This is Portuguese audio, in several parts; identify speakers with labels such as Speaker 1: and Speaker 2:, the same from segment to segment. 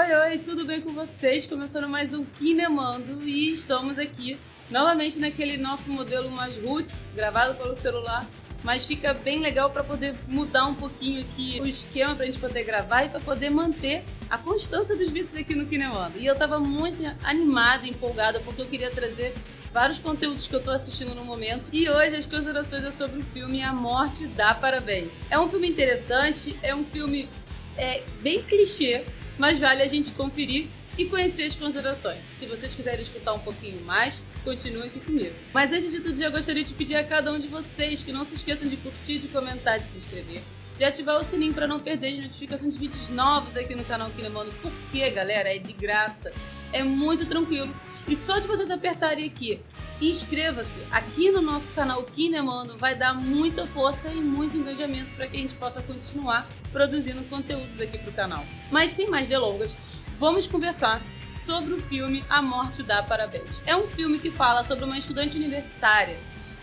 Speaker 1: Oi, tudo bem com vocês? Começando mais um Kinemando e estamos aqui novamente naquele nosso modelo mais roots, gravado pelo celular, mas fica bem legal para poder mudar um pouquinho aqui o esquema para a gente poder gravar e para poder manter a constância dos vídeos aqui no Kinemando. E eu estava muito animada, empolgada, porque eu queria trazer vários conteúdos que eu tô assistindo no momento. E hoje as considerações é sobre o filme A Morte Dá Parabéns. É um filme interessante, é um filme bem clichê, mas vale a gente conferir e conhecer as considerações. Se vocês quiserem escutar um pouquinho mais, continuem aqui comigo. Mas antes de tudo, já gostaria de pedir a cada um de vocês que não se esqueçam de curtir, de comentar, de se inscrever, de ativar o sininho para não perder as notificações de vídeos novos aqui no canal Kinemando, porque, galera, é de graça, é muito tranquilo. E só de vocês apertarem aqui inscreva-se aqui no nosso canal Kinemando vai dar muita força e muito engajamento para que a gente possa continuar produzindo conteúdos aqui pro canal. Mas sem mais delongas, vamos conversar sobre o filme A Morte Dá Parabéns. É um filme que fala sobre uma estudante universitária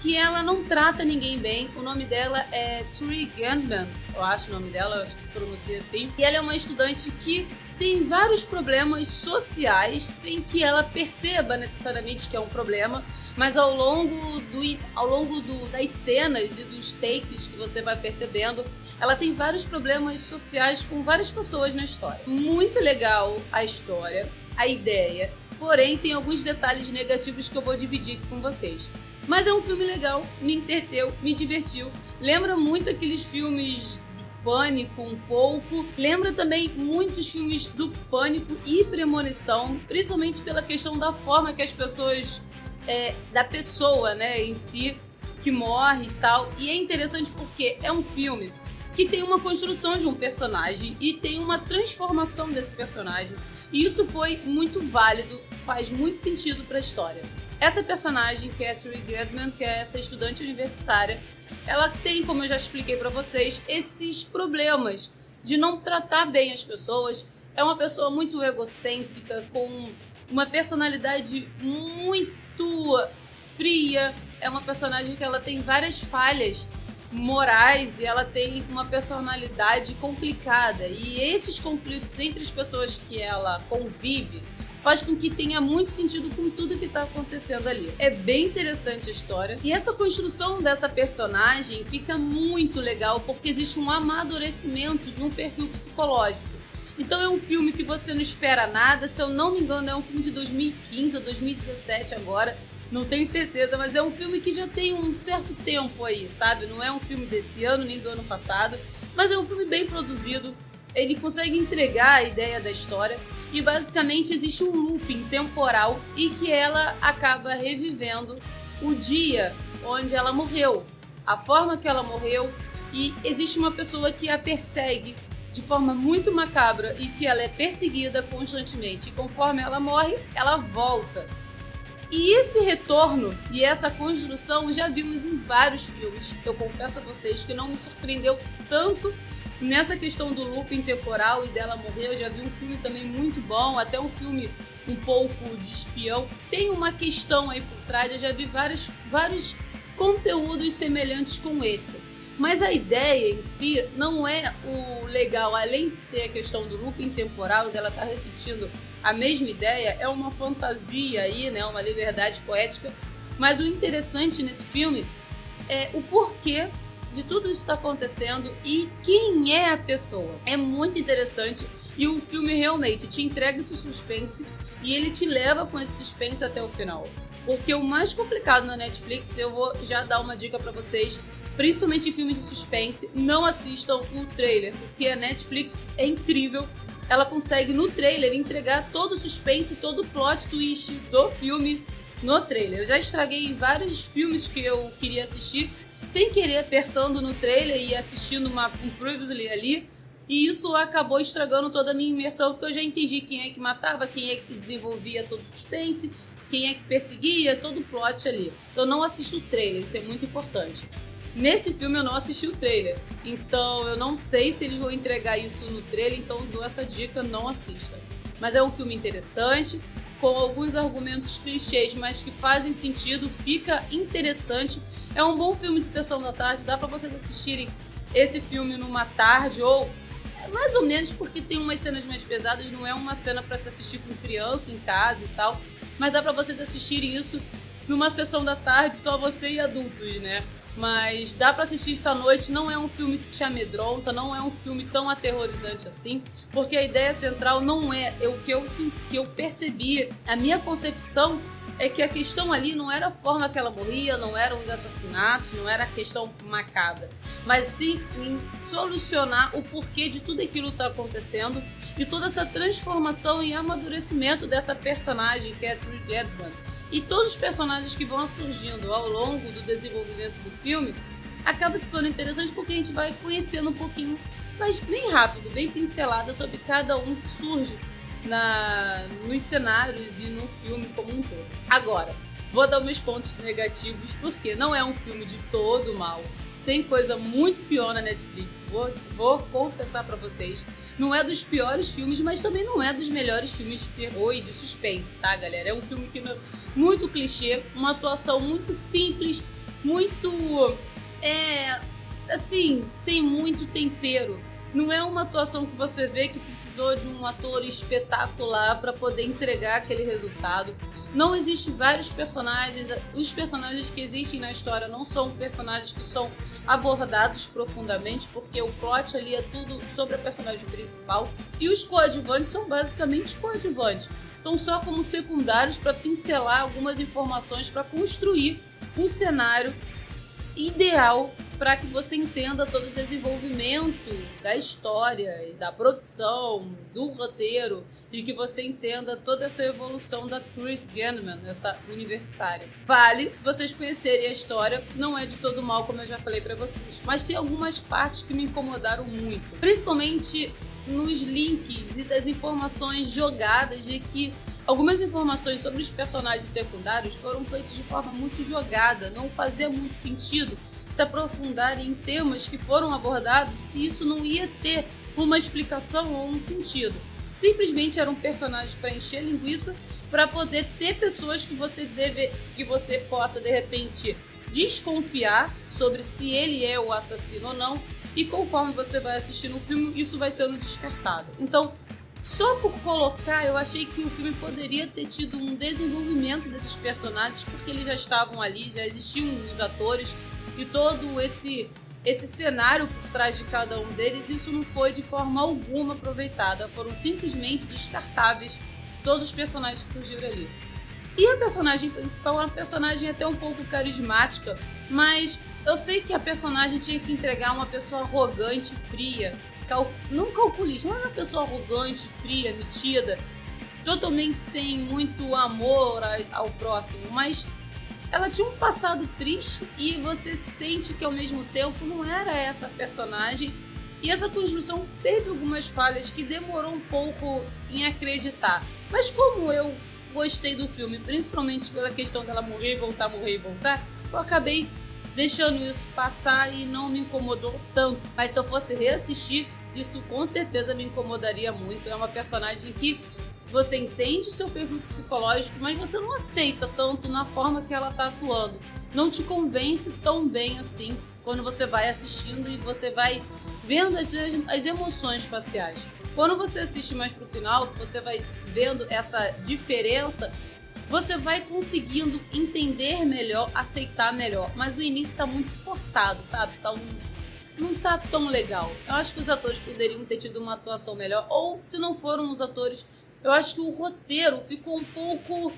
Speaker 1: que ela não trata ninguém bem. O nome dela é Tree Gendman, eu acho o nome dela, eu acho que se pronuncia assim. E ela é uma estudante que tem vários problemas sociais sem que ela perceba necessariamente que é um problema, mas ao longo das cenas e dos takes que você vai percebendo, ela tem vários problemas sociais com várias pessoas na história. Muito legal a história, a ideia, porém tem alguns detalhes negativos que eu vou dividir aqui com vocês. Mas é um filme legal, me entreteu, me divertiu. Lembra muito aqueles filmes do Pânico um pouco. Lembra também muitos filmes do Pânico e Premonição, principalmente pela questão da forma que as pessoas, da pessoa, né, em si, que morre e tal. E é interessante porque é um filme que tem uma construção de um personagem e tem uma transformação desse personagem. E isso foi muito válido, faz muito sentido para a história. Essa personagem, que é a Tree Gendman, que é essa estudante universitária, ela tem, como eu já expliquei para vocês, esses problemas de não tratar bem as pessoas. É uma pessoa muito egocêntrica, com uma personalidade muito fria. É uma personagem que ela tem várias falhas morais e ela tem uma personalidade complicada. E esses conflitos entre as pessoas que ela convive faz com que tenha muito sentido com tudo que está acontecendo ali. É bem interessante a história. E essa construção dessa personagem fica muito legal porque existe um amadurecimento de um perfil psicológico. Então é um filme que você não espera nada. Se eu não me engano, é um filme de 2015 ou 2017 agora. Não tenho certeza, mas é um filme que já tem um certo tempo aí, sabe? Não é um filme desse ano nem do ano passado, mas é um filme bem produzido. Ele consegue entregar a ideia da história e basicamente existe um looping temporal e que ela acaba revivendo o dia onde ela morreu, a forma que ela morreu, e existe uma pessoa que a persegue de forma muito macabra e que ela é perseguida constantemente, e conforme ela morre, ela volta. E esse retorno e essa construção já vimos em vários filmes. Eu confesso a vocês que não me surpreendeu tanto nessa questão do looping temporal e dela morrer. Eu já vi um filme também muito bom, até um filme um pouco de espião. Tem uma questão aí por trás, eu já vi vários conteúdos semelhantes com esse. Mas a ideia em si não é o legal, além de ser a questão do looping temporal, dela estar repetindo a mesma ideia, é uma fantasia aí, né, uma liberdade poética. Mas o interessante nesse filme é o porquê de tudo isso está acontecendo e quem é a pessoa. É muito interessante e o filme realmente te entrega esse suspense e ele te leva com esse suspense até o final. Porque o mais complicado na Netflix, eu vou já dar uma dica para vocês, principalmente em filmes de suspense, não assistam o trailer, porque a Netflix é incrível. Ela consegue no trailer entregar todo o suspense, todo o plot twist do filme no trailer. Eu já estraguei vários filmes que eu queria assistir sem querer, apertando no trailer e assistindo um previously ali, e isso acabou estragando toda a minha imersão, porque eu já entendi quem é que matava, quem é que desenvolvia todo o suspense, quem é que perseguia, todo o plot ali. Então não assisto o trailer, isso é muito importante. Nesse filme eu não assisti o trailer, então eu não sei se eles vão entregar isso no trailer, então eu dou essa dica, não assista. Mas é um filme interessante, com alguns argumentos clichês, mas que fazem sentido, fica interessante. É um bom filme de sessão da tarde, dá pra vocês assistirem esse filme numa tarde ou mais ou menos, porque tem umas cenas mais pesadas, não é uma cena pra se assistir com criança em casa e tal, mas dá pra vocês assistirem isso numa sessão da tarde, só você e adultos, né? Mas dá pra assistir isso à noite, não é um filme que te amedronta, não é um filme tão aterrorizante assim, porque a ideia central não é o que eu percebi, a minha concepção é que a questão ali não era a forma que ela morria, não eram os assassinatos, não era a questão macabra, mas sim em solucionar o porquê de tudo aquilo que tá acontecendo e toda essa transformação e amadurecimento dessa personagem que é a Trish Gentman. E todos os personagens que vão surgindo ao longo do desenvolvimento do filme acaba ficando interessante porque a gente vai conhecendo um pouquinho, mas bem rápido, bem pincelada sobre cada um que surge nos cenários e no filme como um todo. Agora, vou dar meus pontos negativos porque não é um filme de todo mal. Tem coisa muito pior na Netflix, vou confessar pra vocês. Não é dos piores filmes, mas também não é dos melhores filmes de terror e de suspense, tá, galera? É um filme que muito clichê, uma atuação muito simples, muito, assim, sem muito tempero. Não é uma atuação que você vê que precisou de um ator espetacular para poder entregar aquele resultado. Não existem vários personagens, os personagens que existem na história não são personagens que são abordados profundamente, porque o plot ali é tudo sobre a personagem principal. E os coadjuvantes são basicamente coadjuvantes. Estão só como secundários para pincelar algumas informações para construir um cenário ideal para que você entenda todo o desenvolvimento da história e da produção, do roteiro, e que você entenda toda essa evolução da Trish Gentman, essa universitária. Vale vocês conhecerem a história, não é de todo mal, como eu já falei para vocês, mas tem algumas partes que me incomodaram muito, principalmente nos links e das informações jogadas, de que algumas informações sobre os personagens secundários foram feitas de forma muito jogada, não fazia muito sentido se aprofundar em temas que foram abordados se isso não ia ter uma explicação ou um sentido. Simplesmente eram personagens para encher linguiça, para poder ter pessoas que você possa de repente desconfiar sobre se ele é o assassino ou não, e conforme você vai assistindo o filme, isso vai sendo descartado. Então, só por colocar, eu achei que o filme poderia ter tido um desenvolvimento desses personagens, porque eles já estavam ali, já existiam os atores e todo esse cenário por trás de cada um deles. Isso não foi de forma alguma aproveitada, foram simplesmente descartáveis todos os personagens que surgiram ali. E a personagem principal é uma personagem até um pouco carismática, mas eu sei que a personagem tinha que entregar uma pessoa arrogante, fria, não calculista, mas uma pessoa arrogante, fria, metida, totalmente sem muito amor ao próximo, mas ela tinha um passado triste e você sente que ao mesmo tempo não era essa personagem, e essa construção teve algumas falhas que demorou um pouco em acreditar. Mas como eu gostei do filme, principalmente pela questão dela morrer e voltar, eu acabei deixando isso passar e não me incomodou tanto. Mas se eu fosse reassistir, isso com certeza me incomodaria muito. É uma personagem que você entende seu perfil psicológico, mas você não aceita tanto na forma que ela tá atuando. Não te convence tão bem assim quando você vai assistindo e você vai vendo as emoções faciais. Quando você assiste mais pro final, você vai vendo essa diferença, você vai conseguindo entender melhor, aceitar melhor. Mas o início tá muito forçado, sabe? Não tá tão legal. Eu acho que os atores poderiam ter tido uma atuação melhor, ou se não foram os atores, eu acho que o roteiro ficou um pouco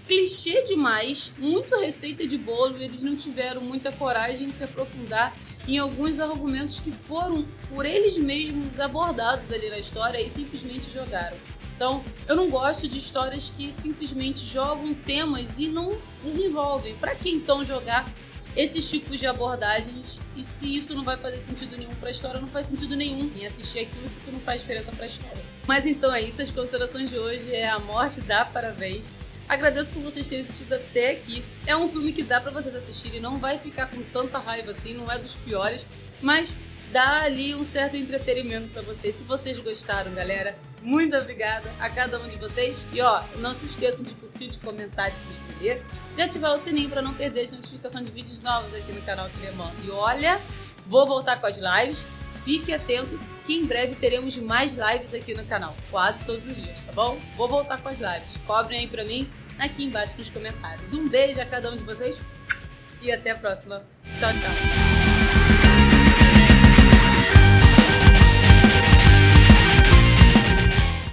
Speaker 1: clichê demais, muito receita de bolo, e eles não tiveram muita coragem de se aprofundar em alguns argumentos que foram por eles mesmos abordados ali na história e simplesmente jogaram. Então, eu não gosto de histórias que simplesmente jogam temas e não desenvolvem. Para que então jogar esses tipos de abordagens, e se isso não vai fazer sentido nenhum para a história, não faz sentido nenhum em assistir aquilo se isso não faz diferença para a história. Mas então é isso, as considerações de hoje é A Morte Dá Parabéns. Agradeço por vocês terem assistido até aqui. É um filme que dá pra vocês assistirem, não vai ficar com tanta raiva assim, não é dos piores, mas dá ali um certo entretenimento pra vocês. Se vocês gostaram, galera, muito obrigada a cada um de vocês. E ó, não se esqueçam de curtir, de comentar, de se inscrever, de ativar o sininho pra não perder as notificações de vídeos novos aqui no canal Kinemando. E olha, vou voltar com as lives, fique atento que em breve teremos mais lives aqui no canal, quase todos os dias, tá bom? Vou voltar com as lives, cobrem aí pra mim aqui embaixo nos comentários. Um beijo a cada um de vocês e até a próxima. Tchau, tchau!